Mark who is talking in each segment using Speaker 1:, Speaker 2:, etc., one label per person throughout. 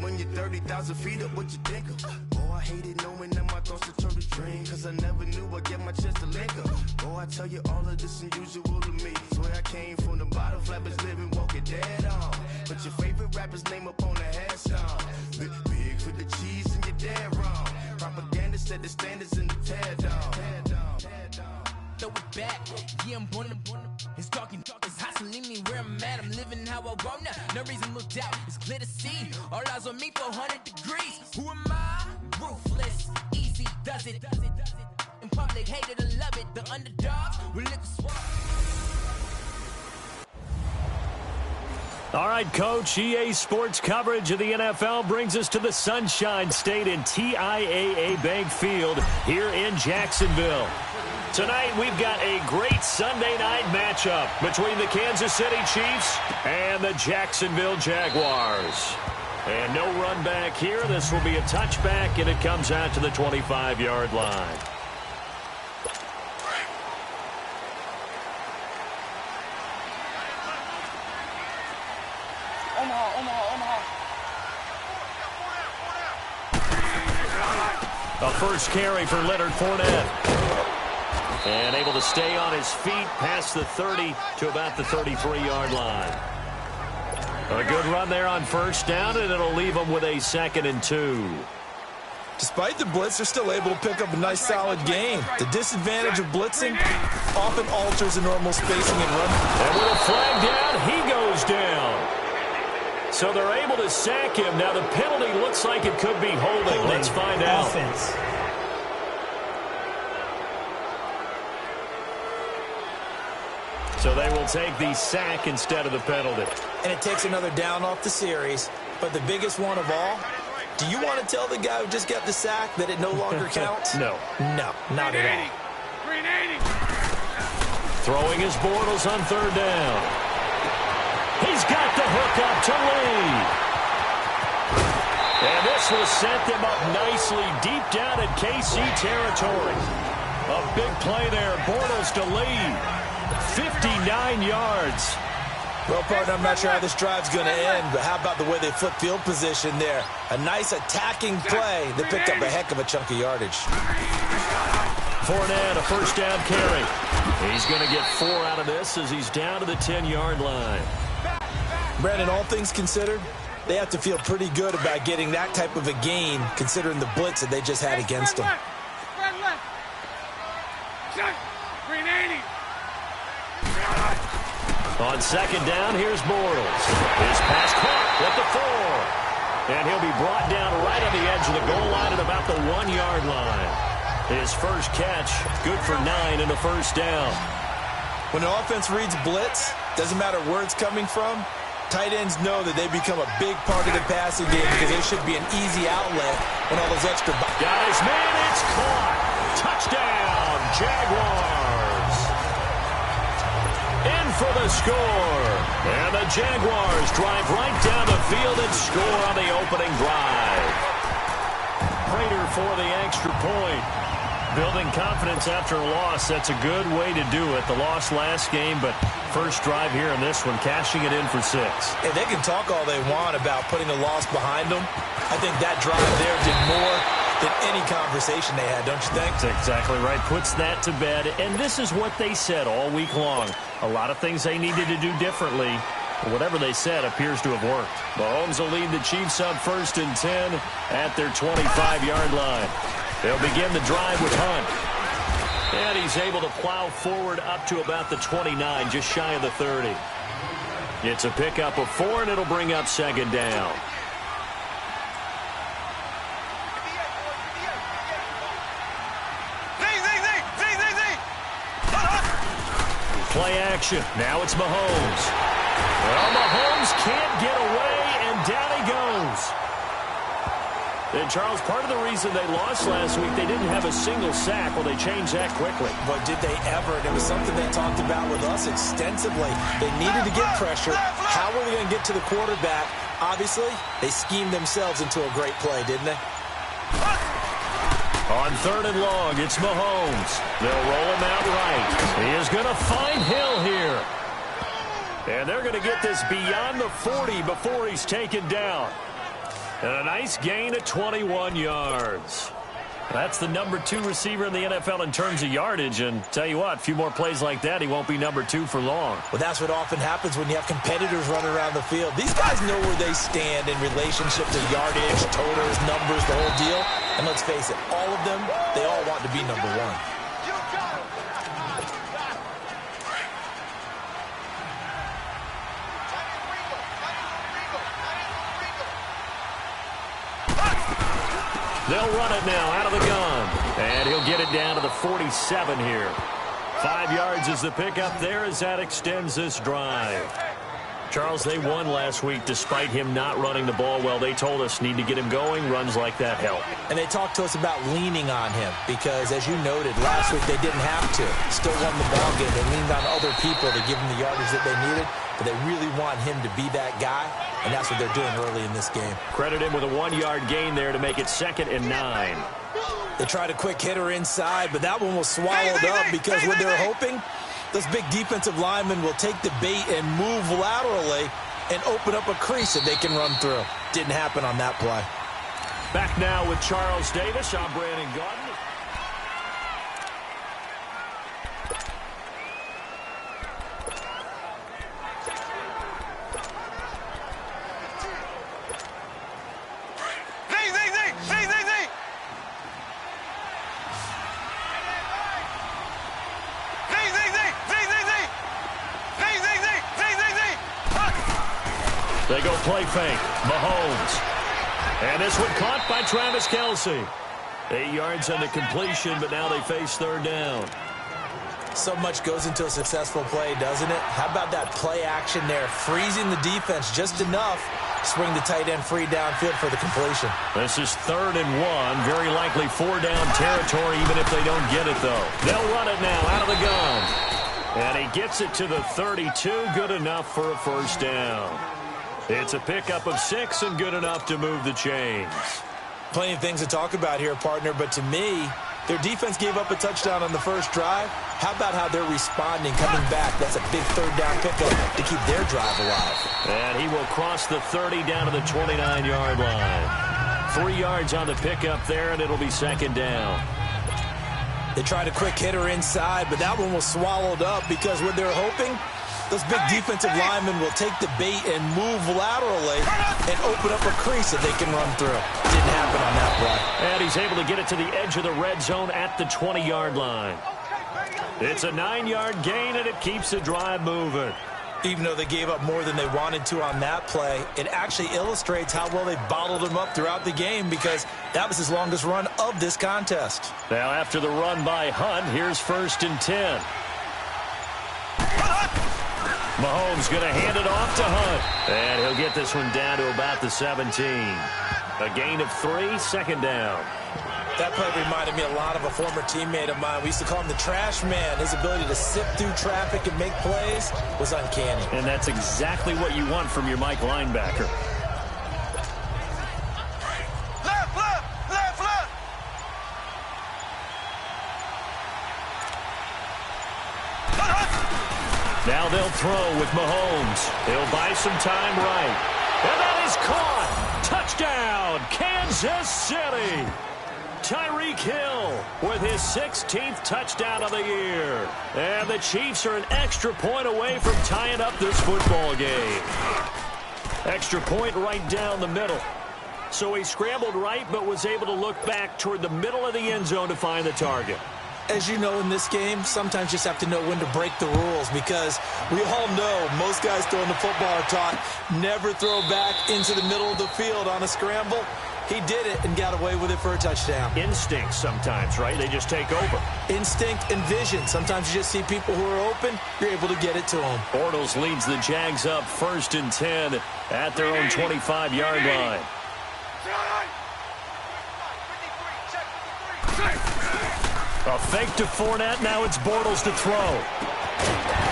Speaker 1: When you're 30,000 feet up, what you think of? Oh, I hated knowing that my thoughts would turn to dream, cause I never knew I'd get my chance to link up. Oh, I tell you all of this unusual to me. Swear I came from the bottom, flappers living, walking dead on. Put your favorite rapper's name up on the headstone. Big for the cheese and you're dead wrong. Propaganda set the standards in the tear down.
Speaker 2: Throw it back, yeah, I'm born to it's talking, it's hustling me where I'm at. I'm living how I want now. No reason look doubt, it's clear to see. All eyes on me, 400 degrees. Who am I? Ruthless, easy, does it. In public, hate it or love it. The underdogs will lick a swamp.
Speaker 3: All right, Coach, EA Sports coverage of the NFL brings us to the Sunshine State in TIAA Bank Field here in Jacksonville. Tonight, we've got a great Sunday night matchup between the Kansas City Chiefs and the Jacksonville Jaguars. And no run back here. This will be a touchback, and it comes out to the 25-yard line. A first carry for Leonard Fournette. And able to stay on his feet past the 30 to about the 33-yard line. A good run there on first down, and it'll leave them with a 2nd and 2.
Speaker 4: Despite the blitz, they're still able to pick up a nice, solid gain. The disadvantage of blitzing often alters the normal spacing and run.
Speaker 3: And with a flag down, he goes down. So they're able to sack him. Now the penalty looks like it could be holding. Let's find out.
Speaker 5: Offense.
Speaker 3: So they will take the sack instead of the penalty.
Speaker 4: And it takes another down off the series. But the biggest one of all, do you want to tell the guy who just got the sack that it no longer counts?
Speaker 3: No.
Speaker 4: No, not at all.
Speaker 1: 380.
Speaker 3: Throwing his Bortles on third down. He's got the hook up to Lee. And this will set them up nicely deep down in KC territory. A big play there. Bortles to Lee. 59 yards.
Speaker 4: Well, partner, I'm not sure how this drive's going to end, but how about the way they flip field position there? A nice attacking play. They picked up a heck of a chunk of yardage.
Speaker 3: Fournette, a first down carry. He's going to get 4 out of this as he's down to the 10-yard line.
Speaker 4: Brandon, all things considered, they have to feel pretty good about getting that type of a gain, considering the blitz that they just had against them.
Speaker 1: 380.
Speaker 3: On second down, here's Bortles. His pass caught at the 4. And he'll be brought down right on the edge of the goal line at about the 1-yard line. His first catch, good for 9 and a first down.
Speaker 4: When the offense reads blitz, doesn't matter where it's coming from, tight ends know that they become a big part of the passing game because they should be an easy outlet when all those extra...
Speaker 3: Got his man, it's caught. Touchdown, Jaguars. In for the score. And the Jaguars drive right down the field and score on the opening drive. Prater for the extra point. Building confidence after a loss, that's a good way to do it. The loss last game, but first drive here in this one, cashing it in for 6.
Speaker 4: And they can talk all they want about putting a loss behind them. I think that drive there did more than any conversation they had, don't you think?
Speaker 3: That's exactly right. Puts that to bed. And this is what they said all week long. A lot of things they needed to do differently. But whatever they said appears to have worked. Mahomes will lead the Chiefs up 1st and 10 at their 25-yard line. They'll begin the drive with Hunt. And he's able to plow forward up to about the 29, just shy of the 30. It's a pickup of 4, and it'll bring up 2nd down. play action. Now it's Mahomes. Well, Mahomes can't get away, and down he goes. And, Charles, part of the reason they lost last week, they didn't have a single sack. Well, they changed that quickly.
Speaker 4: But did they ever? And it was something they talked about with us extensively. They needed to get pressure. How were they going to get to the quarterback? Obviously, they schemed themselves into a great play, didn't they?
Speaker 3: On 3rd and long, it's Mahomes. They'll roll him out right. He is going to find Hill here. And they're going to get this beyond the 40 before he's taken down. And a nice gain at 21 yards. That's the number 2 receiver in the NFL in terms of yardage. And tell you what, a few more plays like that, he won't be number 2 for long.
Speaker 4: Well, that's what often happens when you have competitors running around the field. These guys know where they stand in relationship to yardage, totals, numbers, the whole deal. And let's face it, all of them, they all want to be number 1.
Speaker 3: They'll run it now out of the gun. And he'll get it down to the 47 here. 5 yards is the pickup there as that extends this drive. Charles, they won last week despite him not running the ball well. They told us need to get him going. Runs like that help.
Speaker 4: And they talked to us about leaning on him because, as you noted, last week they didn't have to. Still won the ball game. They leaned on other people to give them the yardage that they needed. But they really want him to be that guy, and that's what they're doing early in this game.
Speaker 3: Credit him with a 1-yard gain there to make it 2nd and 9.
Speaker 4: They tried a quick hitter inside, but that one was swallowed up because what they're hoping, those big defensive linemen will take the bait and move laterally and open up a crease that they can run through. Didn't happen on that play.
Speaker 3: Back now with Charles Davis. I'm Brandon Gaudin. They go play fake. Mahomes. And this one caught by Travis Kelce. 8 yards on the completion, but now they face 3rd down.
Speaker 4: So much goes into a successful play, doesn't it? How about that play action there? Freezing the defense just enough to swing the tight end free downfield for the completion.
Speaker 3: This is 3rd and 1. Very likely 4-down territory, even if they don't get it, though. They'll run it now out of the gun. And he gets it to the 32. Good enough for a 1st down. It's a pickup of 6 and good enough to move the chains.
Speaker 4: Plenty of things to talk about here, partner, but to me, their defense gave up a touchdown on the first drive. How about how they're responding, coming back? That's a big 3rd down pickup to keep their drive alive.
Speaker 3: And he will cross the 30 down to the 29-yard line. 3 yards on the pickup there, and it'll be 2nd down.
Speaker 4: They tried a quick hitter inside, but that one was swallowed up because what they're hoping, those big defensive linemen will take the bait and move laterally and open up a crease that they can run through. Didn't happen on that play.
Speaker 3: And he's able to get it to the edge of the red zone at the 20-yard line. It's a 9-yard gain, and it keeps the drive moving.
Speaker 4: Even though they gave up more than they wanted to on that play, it actually illustrates how well they bottled him up throughout the game because that was his longest run of this contest.
Speaker 3: Now after the run by Hunt, here's 1st and 10. Mahomes going to hand it off to Hunt. And he'll get this one down to about the 17. A gain of 3, 2nd down.
Speaker 4: That play reminded me a lot of a former teammate of mine. We used to call him the trash man. His ability to sift through traffic and make plays was uncanny.
Speaker 3: And that's exactly what you want from your Mike linebacker.
Speaker 1: Left, left, left, left.
Speaker 3: Now they'll throw with Mahomes. He'll buy some time right. And that is caught. Touchdown, Kansas City. Tyreek Hill with his 16th touchdown of the year. And the Chiefs are an extra point away from tying up this football game. Extra point right down the middle. So he scrambled right but was able to look back toward the middle of the end zone to find the target.
Speaker 4: As you know, in this game, sometimes you just have to know when to break the rules because we all know most guys throwing the football are taught never throw back into the middle of the field on a scramble. He did it and got away with it for a touchdown.
Speaker 3: Instinct sometimes, right? They just take over.
Speaker 4: Instinct and vision. Sometimes you just see people who are open, you're able to get it to them.
Speaker 3: Bortles leads the Jags up 1st and 10 at their own 25-yard line. A fake to Fournette. Now it's Bortles to throw.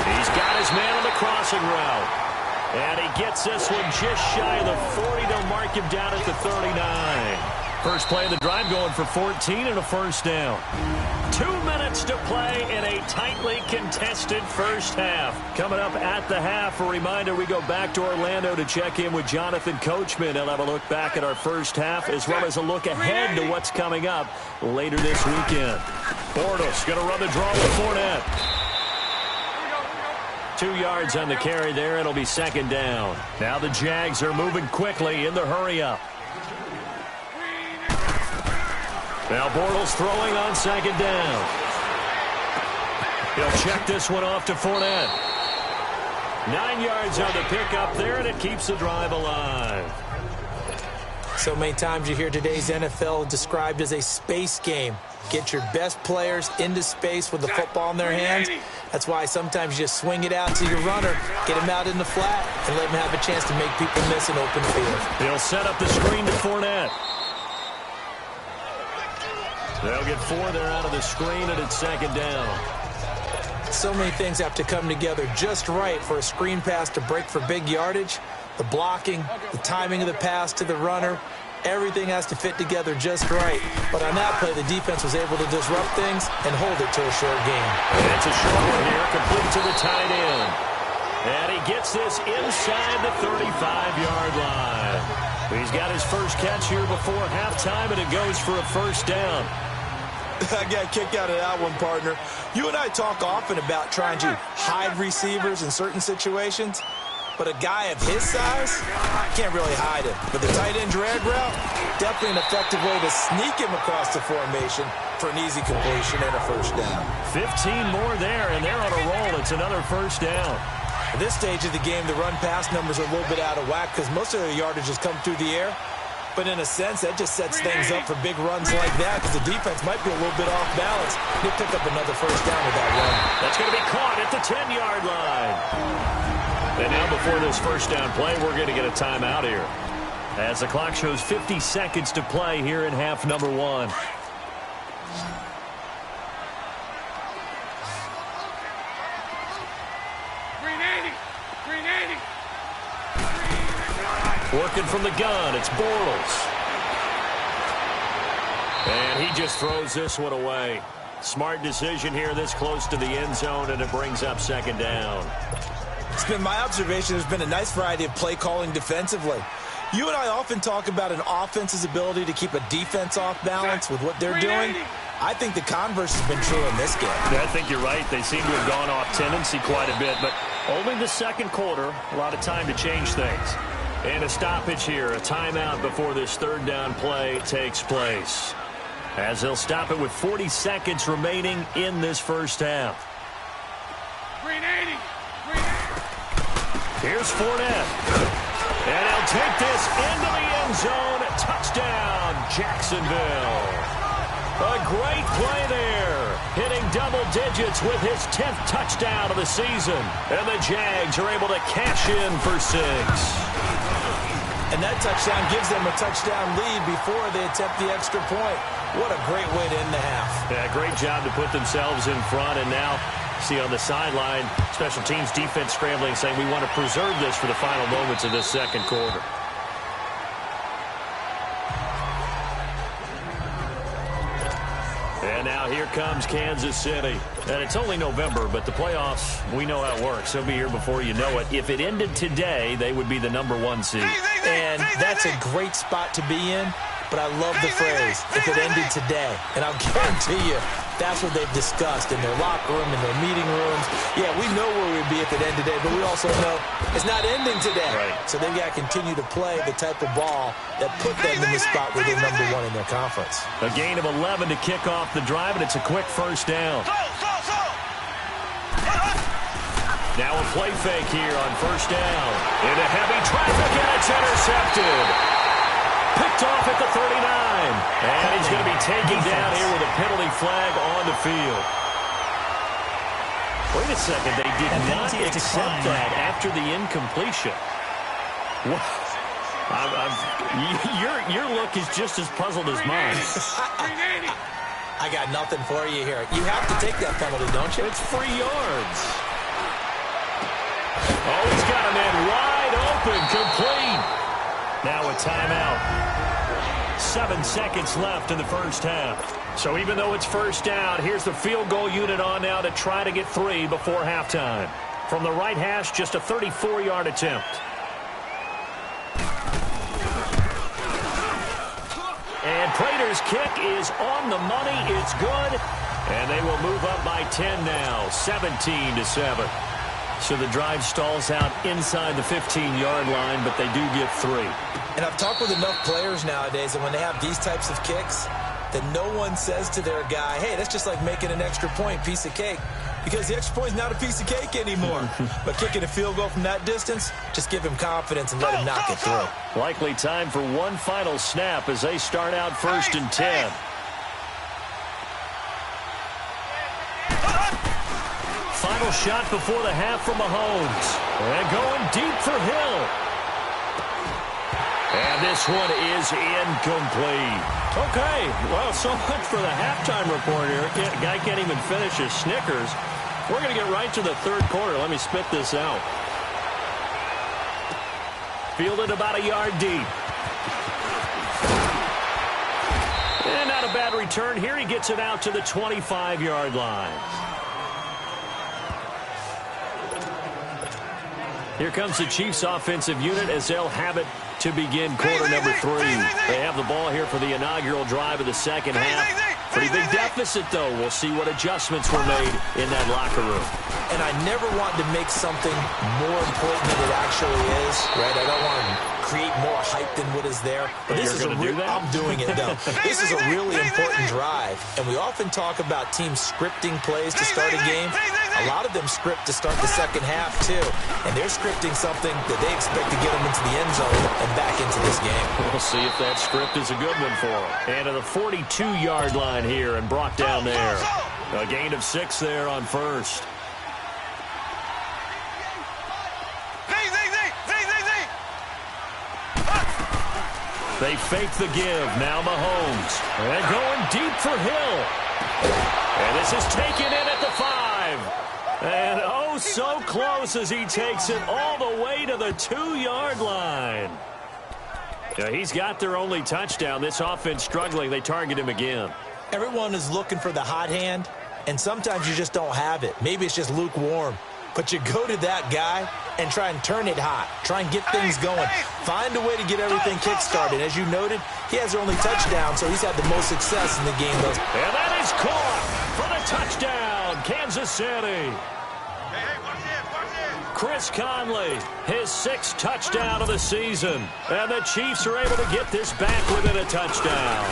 Speaker 3: He's got his man on the crossing route. And he gets this one just shy of the 40. They'll mark him down at the 39. First play of the drive going for 14 and a first down. 2 minutes to play in a tightly contested first half. Coming up at the half, a reminder we go back to Orlando to check in with Jonathan Coachman. He'll have a look back at our first half as well as a look ahead to what's coming up later this weekend. Bortles going to run the draw with Fournette. 2 yards on the carry there. It'll be second down. Now the Jags are moving quickly in the hurry-up. Now Bortles throwing on second down. He'll check this one off to Fournette. 9 yards on the pickup there, and it keeps the drive alive.
Speaker 4: So many times you hear today's NFL described as a space game. Get your best players into space with the football in their hands. That's why sometimes you just swing it out to your runner, get him out in the flat, and let him have a chance to make people miss an open field.
Speaker 3: He'll set up the screen to Fournette. They'll get 4 there out of the screen, and it's second down.
Speaker 4: So many things have to come together just right for a screen pass to break for big yardage. The blocking, the timing of the pass to the runner, everything has to fit together just right. But on that play, the defense was able to disrupt things and hold it to a short game.
Speaker 3: And it's a short one here, complete to the tight end. And he gets this inside the 35-yard line. He's got his first catch here before halftime, and it goes for a first down.
Speaker 4: I got a kick out of that one, partner. You and I talk often about trying to hide receivers in certain situations. But a guy of his size, can't really hide him. But the tight end drag route, definitely an effective way to sneak him across the formation for an easy completion and a first down.
Speaker 3: 15 more there, and they're on a roll. It's another first down.
Speaker 4: At this stage of the game, the run-pass numbers are a little bit out of whack because most of the yardage has come through the air. But in a sense, that just sets things up for big runs like that because the defense might be a little bit off balance. He'll pick up another first down with that run.
Speaker 3: That's going to be caught at the 10-yard line. And now before this first down play, we're going to get a timeout here. As the clock shows 50 seconds to play here in half number 1. Working from the gun, it's Bortles. And he just throws this one away. Smart decision here this close to the end zone, and it brings up second down.
Speaker 4: It's been my observation there's been a nice variety of play calling defensively. You and I often talk about an offense's ability to keep a defense off balance with what they're doing. I think the converse has been true in this game.
Speaker 3: Yeah, I think you're right. They seem to have gone off tendency quite a bit, but only the second quarter, a lot of time to change things. And a stoppage here, a timeout before this third down play takes place. As they'll stop it with 40 seconds remaining in this first half. Here's Fournette. And he'll take this into the end zone. Touchdown, Jacksonville. A great play there. Hitting double digits with his 10th touchdown of the season. And the Jags are able to cash in for 6.
Speaker 4: And that touchdown gives them a touchdown lead before they attempt the extra point. What a great way to end the half.
Speaker 3: Yeah, great job to put themselves in front. And now, see on the sideline, special teams defense scrambling, saying we want to preserve this for the final moments of this second quarter. And now here comes Kansas City. And it's only November, but the playoffs, we know how it works. They'll be here before you know it. If it ended today, they would be the #1 seed.
Speaker 4: And that's a great spot to be in. But I love the phrase, if it ended today. And I'll guarantee you, that's what they've discussed in their locker room, in their meeting rooms. Yeah, we know where we'd be if it ended today, but we also know it's not ending today.
Speaker 3: Right.
Speaker 4: So they've got to continue to play the type of ball that put them in the spot where they're #1 in their conference.
Speaker 3: A gain of 11 to kick off the drive, and it's a quick first down. Now a play fake here on first down. Into heavy traffic, and it's intercepted. Picked off at the 39. And he's going to be taken down here with a penalty flag on the field. Wait a second. They did not accept that after the incompletion. Your look is just as puzzled as mine.
Speaker 4: I got nothing for you here. You have to take that penalty, don't you?
Speaker 3: It's 3 yards. Oh, he's got a man wide open, complete. Now a timeout. 7 seconds left in the first half. So even though it's first down, here's the field goal unit on now to try to get 3 before halftime. From the right hash, just a 34-yard attempt. And Prater's kick is on the money. It's good. And they will move up by 10 now, 17-7. So the drive stalls out inside the 15-yard line, but they do get 3.
Speaker 4: And I've talked with enough players nowadays that when they have these types of kicks, that no one says to their guy, hey, that's just like making an extra point, piece of cake. Because the extra point is not a piece of cake anymore. But kicking a field goal from that distance, just give him confidence and let him knock it through.
Speaker 3: Likely time for one final snap as they start out 1st and 10. Final shot before the half from Mahomes. And going deep for Hill. And this one is incomplete. Okay, well, so much for the halftime report here. Guy can't even finish his Snickers. We're going to get right to the third quarter. Let me spit this out. Fielded about a yard deep. And not a bad return here. He gets it out to the 25-yard line. Here comes the Chiefs offensive unit as they'll have it to begin quarter number 3. They have the ball here for the inaugural drive of the second half. Pretty big deficit, though. We'll see what adjustments were made in that locker room.
Speaker 4: And I never want to make something more important than it actually is, right? I don't want to create more hype than what is there. But this is I'm doing it, though. This is a really important drive. And we often talk about teams scripting plays to start a game. A lot of them script to start the second half, too. And they're scripting something that they expect to get them into the end zone and back into this game.
Speaker 3: We'll see if that script is a good one for them. And to the 42-yard line here and brought down there. A gain of 6 there on first. They fake the give. Now Mahomes. And going deep for Hill. And this is taken in at the 5. And oh, so close as he takes it all the way to the 2-yard line. Yeah, he's got their only touchdown. This offense struggling. They target him again.
Speaker 4: Everyone is looking for the hot hand, and sometimes you just don't have it. Maybe it's just lukewarm. But you go to that guy and try and turn it hot. Try and get things going. Find a way to get everything kick-started. As you noted, he has their only touchdown, so he's had the most success in the game.
Speaker 3: And that is caught for the touchdown, Kansas City. Chris Conley, his 6th touchdown of the season. And the Chiefs are able to get this back within a touchdown.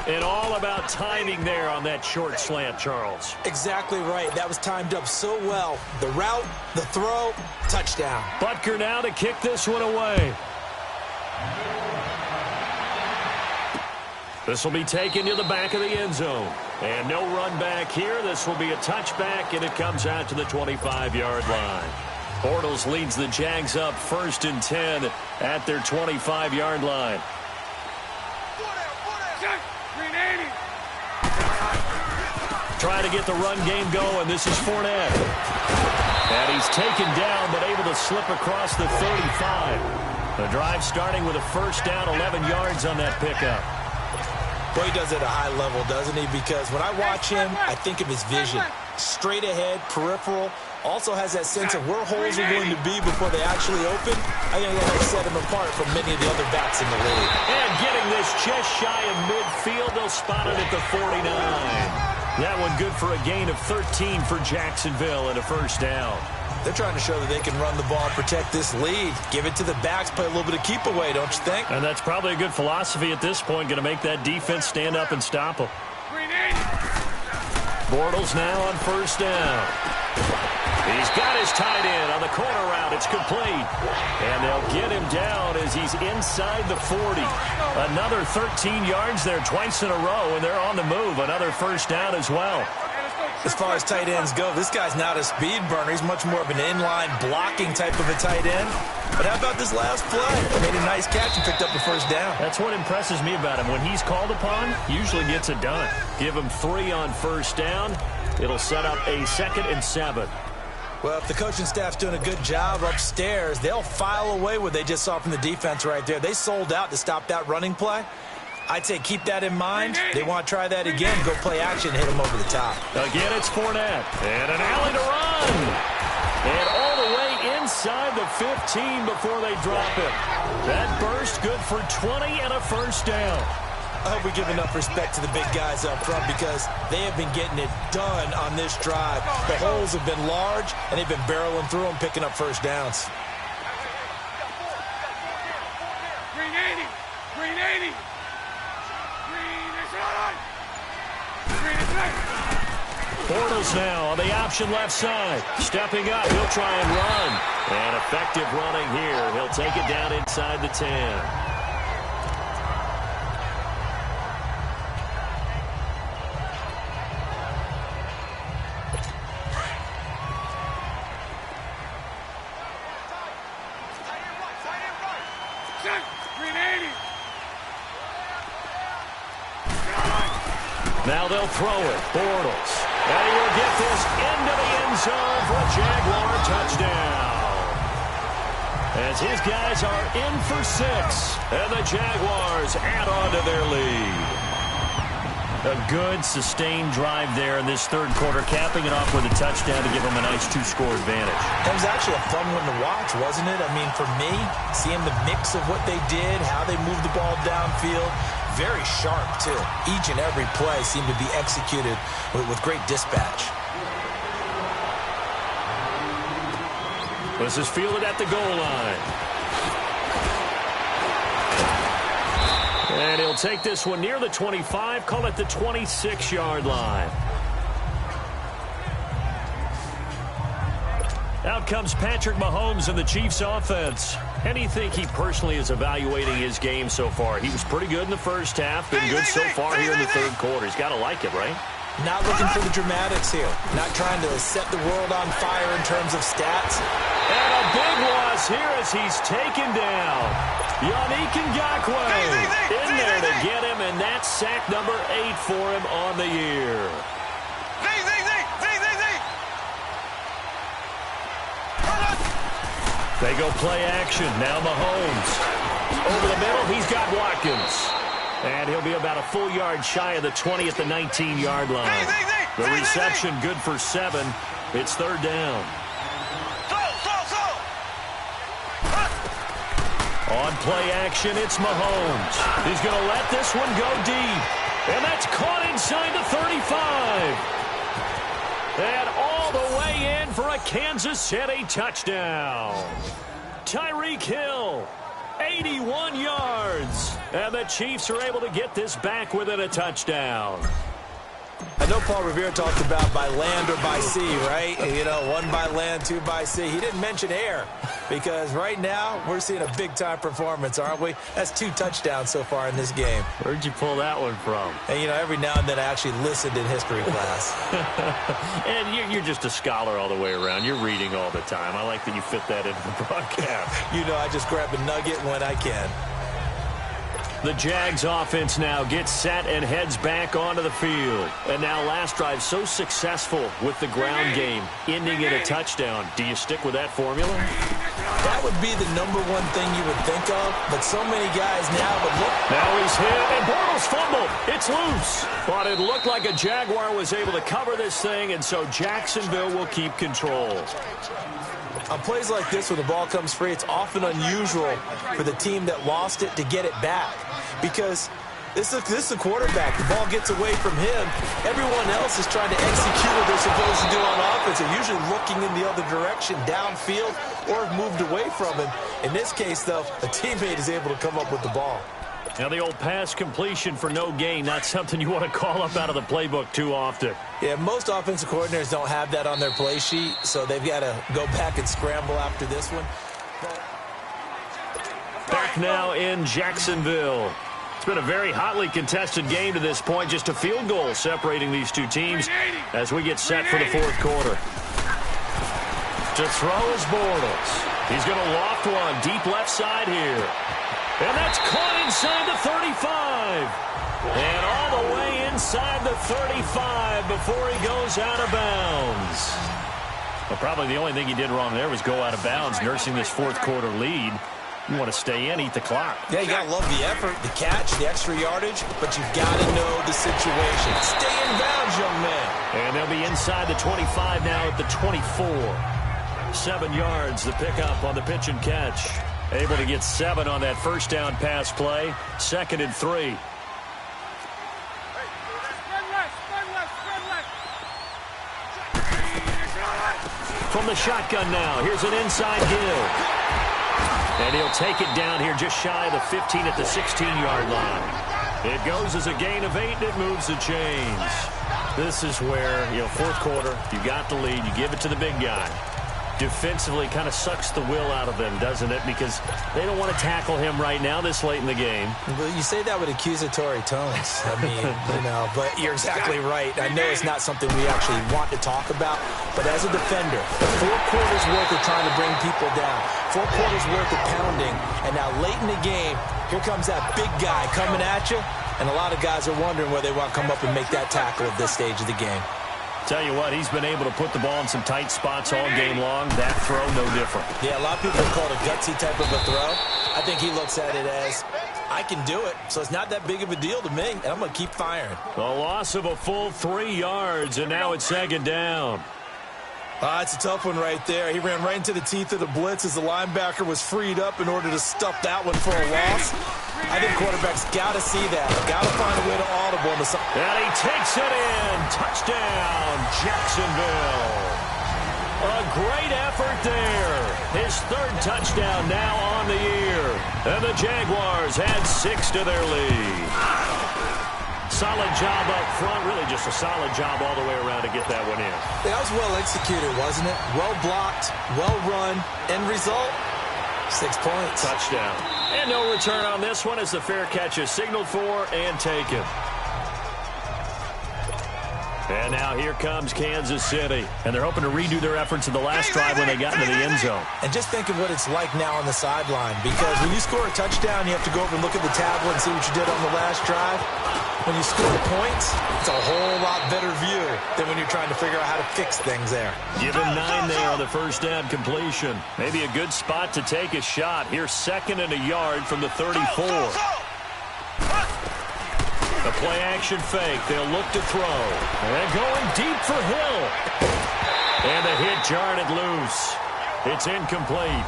Speaker 3: And all about timing there on that short slant, Charles.
Speaker 4: Exactly right. That was timed up so well. The route, the throw, touchdown.
Speaker 3: Butker now to kick this one away. This will be taken to the back of the end zone. And no run back here. This will be a touchback, and it comes out to the 25-yard line. Bortles leads the Jags up 1st and 10 at their 25-yard line. Trying to get the run game going. This is Fournette. And he's taken down, but able to slip across the 35. The drive starting with a first down, 11 yards on that pickup.
Speaker 4: Boy, he does it at a high level, doesn't he? Because when I watch him, I think of his vision. Straight ahead, peripheral. Also has that sense of where holes are going to be before they actually open. I think that will set him apart from many of the other backs in the league.
Speaker 3: And getting this just shy of midfield, they'll spot it at the 49. That one good for a gain of 13 for Jacksonville and a first down.
Speaker 4: They're trying to show that they can run the ball and protect this lead. Give it to the backs, play a little bit of keep away, don't you think?
Speaker 3: And that's probably a good philosophy at this point, going to make that defense stand up and stop them. Bortles now on first down. He's got his tight end on the corner route. It's complete. And they'll get him down as he's inside the 40. Another 13 yards there twice in a row, and they're on the move. Another first down as well.
Speaker 4: As far as tight ends go, this guy's not a speed burner. He's much more of an inline blocking type of a tight end. But how about this last play? Made a nice catch and picked up the first down.
Speaker 3: That's what impresses me about him. When he's called upon, usually gets it done. Give him 3 on first down. It'll set up a 2nd and 7.
Speaker 4: Well, if the coaching staff's doing a good job upstairs, they'll file away what they just saw from the defense right there. They sold out to stop that running play. I'd say keep that in mind. They want to try that again. Go play action, hit them over the top.
Speaker 3: Again, it's Fournette. And an alley to run. And all the way inside the 15 before they drop it. That burst good for 20 and a first down.
Speaker 4: I hope we give enough respect to the big guys up front because they have been getting it done on this drive. The holes have been large, and they've been barreling through them, picking up first downs.
Speaker 5: Green 80. Green 80.
Speaker 3: Bortles now on the option left side. Stepping up, he'll try and run. And effective running here. He'll take it down inside the 10. Now they'll throw it. Bortles. And he will get this into the end zone for a Jaguar touchdown. As his guys are in for 6. And the Jaguars add on to their lead. A good, sustained drive there in this third quarter, capping it off with a touchdown to give them a nice 2-score advantage.
Speaker 4: It was actually a fun one to watch, wasn't it? I mean, for me, seeing the mix of what they did, how they moved the ball downfield, very sharp, too. Each and every play seemed to be executed with great dispatch.
Speaker 3: This is fielded at the goal line. And he'll take this one near the 25, call it the 26-yard line. Out comes Patrick Mahomes and the Chiefs offense. And you think he personally is evaluating his game so far? He was pretty good in the first half, been good so far here in the third quarter. He's got to like it, right?
Speaker 4: Not looking for the dramatics here. Not trying to set the world on fire in terms of stats.
Speaker 3: And a big loss here as he's taken down. Yannick Ngakoue in there to get him, and that's sack number 8 for him on the year. They go play action. Now Mahomes. Over the middle, he's got Watkins. And he'll be about a full yard shy of the 20 at the 19-yard line. The reception good for 7. It's third down. On play action, it's Mahomes. He's going to let this one go deep. And that's caught inside the 35. And all the way in for a Kansas City touchdown. Tyreek Hill, 81 yards. And the Chiefs are able to get this back within a touchdown.
Speaker 4: I know Paul Revere talked about by land or by sea, right? You know, 1 by land, 2 by sea. He didn't mention air because right now we're seeing a big-time performance, aren't we? That's 2 touchdowns so far in this game.
Speaker 3: Where'd you pull that one from?
Speaker 4: And, you know, every now and then I actually listened in history class.
Speaker 3: And you're just a scholar all the way around. You're reading all the time. I like that you fit that into the broadcast.
Speaker 4: You know, I just grab a nugget when I can.
Speaker 3: The Jags offense now gets set and heads back onto the field. And now last drive so successful with the ground game, ending in a touchdown. Do you stick with that formula?
Speaker 4: That would be the #1 thing you would think of, but so many guys now would look.
Speaker 3: Now he's hit, and Bortles fumbled. It's loose. But it looked like a Jaguar was able to cover this thing, and so Jacksonville will keep control.
Speaker 4: On plays like this, when the ball comes free, it's often unusual for the team that lost it to get it back. Because this is a quarterback. The ball gets away from him. Everyone else is trying to execute what they're supposed to do on offense. They're usually looking in the other direction, downfield, or have moved away from him. In this case, though, a teammate is able to come up with the ball.
Speaker 3: Now, the old pass completion for no gain, not something you want to call up out of the playbook too often.
Speaker 4: Yeah, most offensive coordinators don't have that on their play sheet, so they've got to go back and scramble after this one.
Speaker 3: Back now in Jacksonville. It's been a very hotly contested game to this point. Just a field goal separating these two teams as we get set for the fourth quarter. To throw is Bortles. He's going to loft one deep left side here. And that's caught inside the 35. And all the way inside the 35 before he goes out of bounds. Well, probably the only thing he did wrong there was go out of bounds, nursing this fourth quarter lead. You want to stay in, eat the clock.
Speaker 4: Yeah, you got to love the effort, the catch, the extra yardage, but you've got to know the situation. Stay in bounds, young man.
Speaker 3: And they'll be inside the 25 now at the 24. 7 yards, the pickup on the pitch and catch. Able to get 7 on that first down pass play. 2nd and 3. From the shotgun now, here's an inside give. And he'll take it down here just shy of the 15 at the 16-yard line. It goes as a gain of 8, and it moves the chains. This is where, fourth quarter, you got the lead, you give it to the big guy. Defensively kind of sucks the will out of them, doesn't it? Because they don't want to tackle him right now this late in the game.
Speaker 4: Well, you say that with accusatory tones. I mean, but you're exactly right. I know it's not something we actually want to talk about, but as a defender, 4 quarters worth of trying to bring people down, 4 quarters worth of pounding, and now late in the game, here comes that big guy coming at you, and a lot of guys are wondering where they want to come up and make that tackle at this stage of the game.
Speaker 3: Tell you what, he's been able to put the ball in some tight spots all game long. That throw, no different.
Speaker 4: Yeah, a lot of people call it a gutsy type of a throw. I think he looks at it as, I can do it, so it's not that big of a deal to me, and I'm going to keep firing.
Speaker 3: A loss of a full 3 yards, and now it's 2nd down.
Speaker 4: It's a tough one right there. He ran right into the teeth of the blitz as the linebacker was freed up in order to stuff that one for a loss. I think quarterbacks got to see that. Got to find a way to audible.
Speaker 3: And he takes it in. Touchdown, Jacksonville. A great effort there. His 3rd touchdown now on the year. And the Jaguars add 6 to their lead. Solid job up front. Really just a solid job all the way around to get that one in.
Speaker 4: That was well executed, wasn't it? Well blocked, well run. End result, 6 points.
Speaker 3: Touchdown. And no return on this one as the fair catch is signaled for and taken. And now here comes Kansas City. And they're hoping to redo their efforts in the last drive when they got into the end zone.
Speaker 4: And just think of what it's like now on the sideline. Because when you score a touchdown, you have to go over and look at the tablet and see what you did on the last drive. When you score points, it's a whole lot better view than when you're trying to figure out how to fix things there.
Speaker 3: Given 9 there on the first down completion. Maybe a good spot to take a shot. Here's 2nd and a yard from the 34. The play-action fake. They'll look to throw. And going deep for Hill. And the hit jarred it loose. It's incomplete.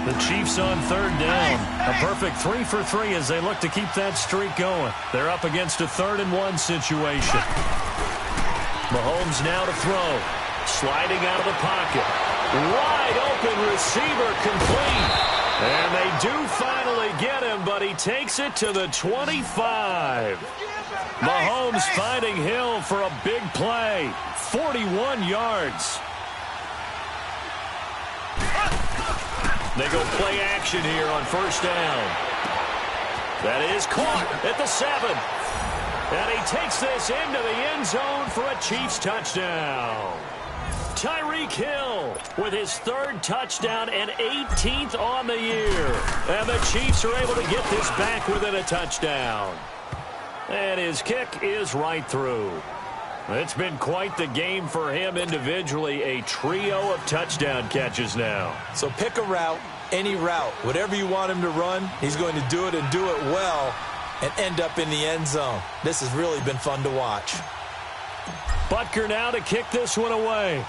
Speaker 3: The Chiefs on 3rd down. A perfect 3 for 3 as they look to keep that streak going. They're up against a 3rd and 1 situation. Mahomes now to throw. Sliding out of the pocket. Wide open receiver complete. And they do finally get him, but he takes it to the 25. Mahomes finding Hill for a big play. 41 yards. They go play action here on first down. That is caught at the 7. And he takes this into the end zone for a Chiefs touchdown. Tyreek Hill with his 3rd touchdown and 18th on the year. And the Chiefs are able to get this back within a touchdown. And his kick is right through. It's been quite the game for him individually. A trio of touchdown catches now.
Speaker 4: So pick a route, any route. Whatever you want him to run, he's going to do it and do it well and end up in the end zone. This has really been fun to watch.
Speaker 3: Butker now to kick this one away.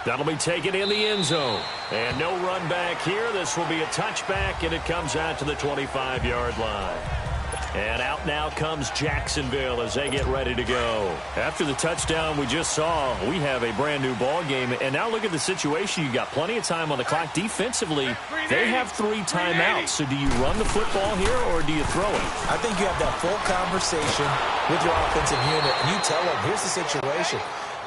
Speaker 3: That'll be taken in the end zone. And no run back here. This will be a touchback, and it comes out to the 25-yard line. And out now comes Jacksonville as they get ready to go. After the touchdown we just saw, we have a brand-new ball game. And now look at the situation. You got plenty of time on the clock. Defensively, they have 3 timeouts. So do you run the football here or do you throw it?
Speaker 4: I think you have that full conversation with your offensive unit, and you tell them, here's the situation.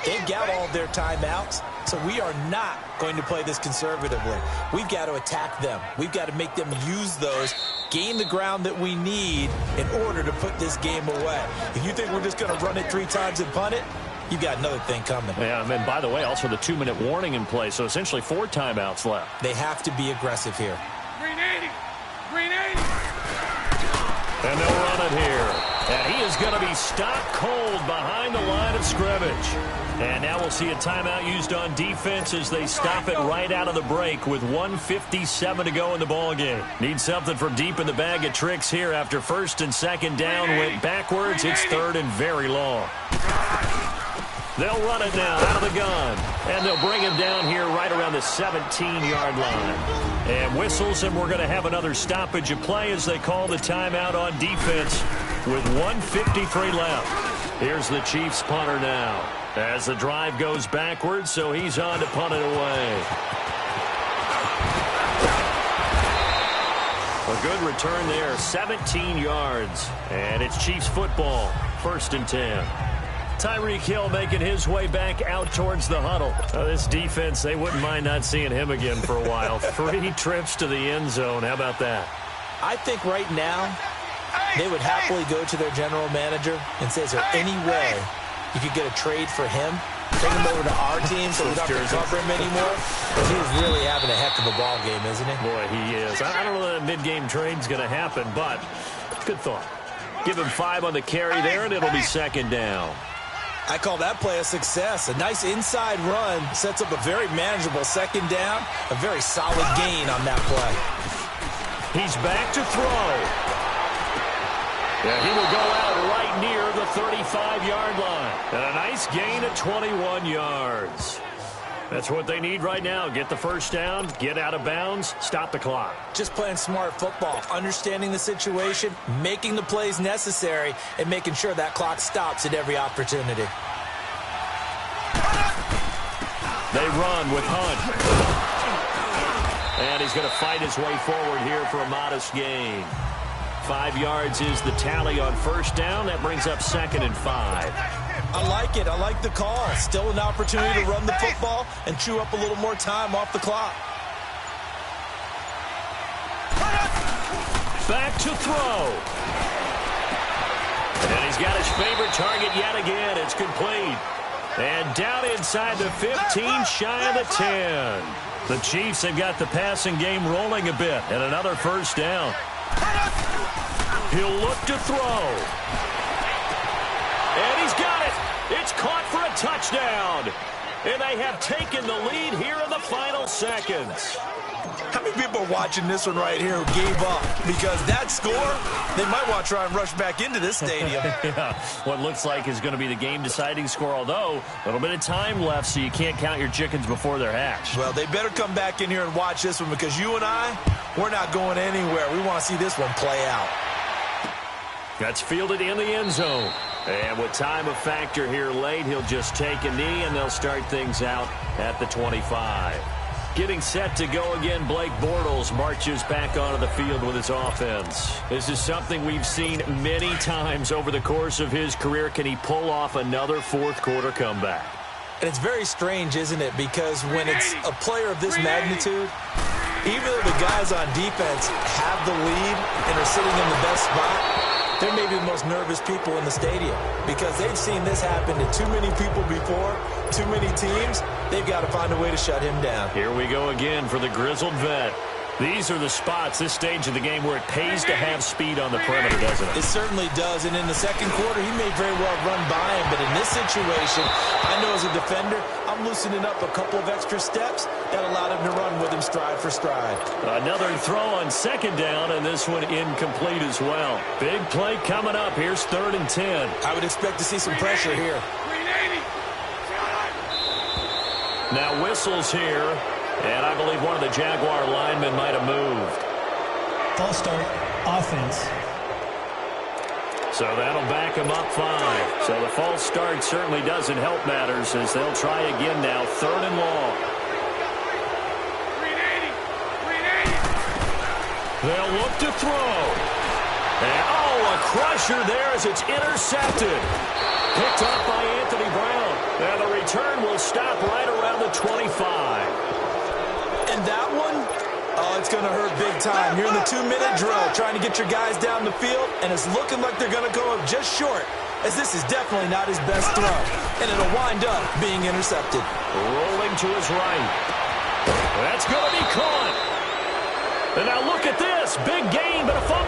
Speaker 4: They've got all their timeouts, so we are not going to play this conservatively. We've got to attack them. We've got to make them use those, gain the ground that we need in order to put this game away. If you think we're just going to run it 3 times and punt it, you've got another thing coming.
Speaker 3: Yeah, and by the way, also the 2-minute warning in play, so essentially 4 timeouts left.
Speaker 4: They have to be aggressive here.
Speaker 5: Green 80! Green 80!
Speaker 3: And they'll run it here. And he is going to be stopped cold behind the line of scrimmage. And now we'll see a timeout used on defense as they stop it right out of the break with 1:57 to go in the ballgame. Need something from deep in the bag of tricks here after 1st and 2nd down. Went backwards. It's 3rd and very long. They'll run it now out of the gun. And they'll bring him down here right around the 17-yard line. And whistles, and we're going to have another stoppage of play as they call the timeout on defense with 1:53 left. Here's the Chiefs punter now as the drive goes backwards, so he's on to punt it away. A good return there, 17 yards. And it's Chiefs football, 1st and 10. Tyreek Hill making his way back out towards the huddle. This defense, they wouldn't mind not seeing him again for a while. 3 trips to the end zone. How about that?
Speaker 4: I think right now they would happily go to their general manager and say, is there any way you could get a trade for him? Take him over to our team so we don't have to cover him anymore? Because he's really having a heck of a ball game, isn't he?
Speaker 3: Boy, he is. I don't know that a mid-game trade's going to happen, but good thought. Give him 5 on the carry there, and it'll be 2nd down.
Speaker 4: I call that play a success. A nice inside run sets up a very manageable 2nd down. A very solid gain on that play.
Speaker 3: He's back to throw. Yeah, he will go out right near the 35-yard line. And a nice gain of 21 yards. That's what they need right now. Get the 1st down, get out of bounds, stop the clock.
Speaker 4: Just playing smart football, understanding the situation, making the plays necessary, and making sure that clock stops at every opportunity.
Speaker 3: They run with Hunt. And he's going to fight his way forward here for a modest gain. 5 yards is the tally on 1st down. That brings up 2nd and 5.
Speaker 4: I like it. I like the call. Still an opportunity to run the football and chew up a little more time off the clock.
Speaker 3: Back to throw. And he's got his favorite target yet again. It's complete. And down inside the 15, shy of the 10. The Chiefs have got the passing game rolling a bit. And another 1st down. He'll look to throw. And he's got it. It's caught for a touchdown. And they have taken the lead here in the final seconds.
Speaker 4: How many people are watching this one right here who gave up? Because that score, they might want to try and rush back into this stadium.
Speaker 3: Yeah, what looks like is going to be the game-deciding score, although a little bit of time left, so you can't count your chickens before they're hatched.
Speaker 4: Well, they better come back in here and watch this one because you and I, we're not going anywhere. We want to see this one play out.
Speaker 3: That's fielded in the end zone. And with time a factor here late, he'll just take a knee, and they'll start things out at the 25. Getting set to go again, Blake Bortles marches back onto the field with his offense. This is something we've seen many times over the course of his career. Can he pull off another 4th quarter comeback?
Speaker 4: And it's very strange, isn't it? Because when it's a player of this magnitude, even though the guys on defense have the lead and are sitting in the best spot, they're maybe the most nervous people in the stadium because they've seen this happen to too many people before, too many teams. They've got to find a way to shut him down.
Speaker 3: Here we go again for the grizzled vet. These are the spots, this stage of the game, where it pays to have speed on the perimeter, doesn't it?
Speaker 4: It certainly does, and in the 2nd quarter, he may very well run by him, but in this situation, I know as a defender, I'm loosening up a couple of extra steps that allowed him to run with him stride for stride.
Speaker 3: Another throw on 2nd down, and this one incomplete as well. Big play coming up. Here's 3rd and 10.
Speaker 4: I would expect to see some pressure here.
Speaker 3: Now whistles here. And I believe one of the Jaguar linemen might have moved.
Speaker 6: False start, offense.
Speaker 3: So that'll back them up 5. So the false start certainly doesn't help matters as they'll try again now, 3rd and long. They'll look to throw. And, a crusher there as it's intercepted. Picked up by Anthony Brown. Now the return will stop right around the 25.
Speaker 4: And that one, it's going to hurt big time. You're in the 2-minute drill trying to get your guys down the field, and it's looking like they're going to go up just short, as this is definitely not his best throw. And it'll wind up being intercepted.
Speaker 3: Rolling to his right. That's going to be caught. And now look at this. Big gain, but a fumble.